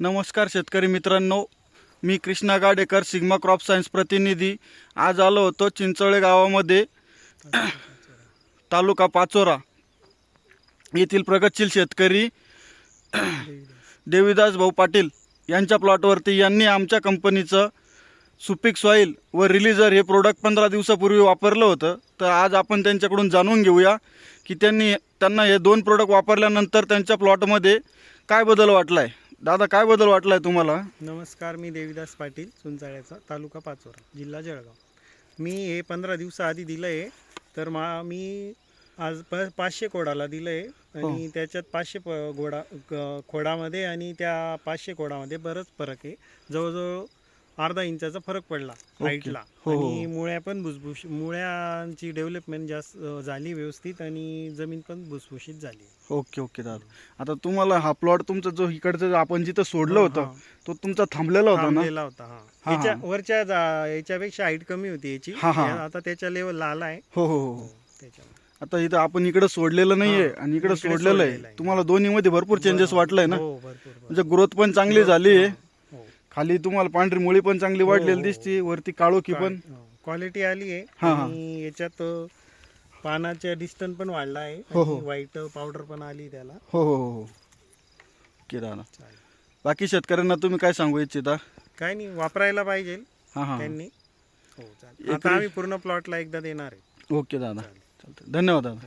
नमस्कार शेतकरी मित्रांनो, मी Krishna Gadekar, Sigma Crop Science प्रतिनिधी। आज आलो होतो चिंचोळे गावामध्ये तालुका पाचोरा येथील प्रगतशील शेतकरी देवीदास भाऊ पाटील यांच्या प्लॉटवरती यांनी आमच्या कंपनीचं सुपीक सॉईल व रिलीजर हे प्रोडक्ट 15 दिवसापूर्वी वापरलं होतं। तर आज आपण त्यांच्याकडून जाणून घेऊया की त्यांना हे दोन प्रोडक्ट वापरल्यानंतर त्यांच्या प्लॉटमध्ये काय बदल वाटला आहे। दादा, काय बदल वाटला आहे तुम्हाला? नमस्कार, मी देवीदास पाटील, चुंचाळ्याचा, तालुका पाचोरा, जिल्हा जळगाव। मी हे 15 दिवसाआधी दिलं आहे। तर मी आज 500 खोडाला दिलं आहे आणि त्याच्यात 500 खोडामध्ये आणि त्या 500 खोडामध्ये बरंच फरक आहे। जवळजवळ अर्धा इंचाचा फरक पडला हाईटला आणि मुळ्या पण मुळ्यांची डेव्हलपमेंट जास्त झाली व्यवस्थित आणि जमीन पण भुसभुशीत झाली। ओके दादा, आता तुम्हाला हा प्लॉट तुमचा जो इकडचं आपण जिथं सोडलं होतं तो तुमचा थांबलेला होता ना? याच्या वरच्या याच्यापेक्षा हाईट कमी होती याची, आता त्याच्या लेवलला आला आहे। हो त्याच्यावर आता इथं आपण इकडे सोडलेलं नाहीये आणि इकडे सोडलेलं आहे। तुम्हाला दोन्ही मध्ये भरपूर चेंजेस वाटलाय ना? म्हणजे ग्रोथ पण चांगली झाली आहे, खाली तुम्हाला पांढरी मुळी पण चांगली वाढलेली दिसते, वरती काळोखी पण क्वालिटी आली आहे आणि याच्यात पानाच्या डिस्टन्स पण वाढला आहे, व्हाईट पावडर पण आली त्याला। हो दादा, बाकी शेतकऱ्यांना तुम्ही काय सांगू इच्छिता? काय नाही, वापरायला पाहिजे त्यांनी। आता आम्ही पूर्ण प्लॉटला एकदा देणार आहे। ओके दादा, धन्यवाद दादा।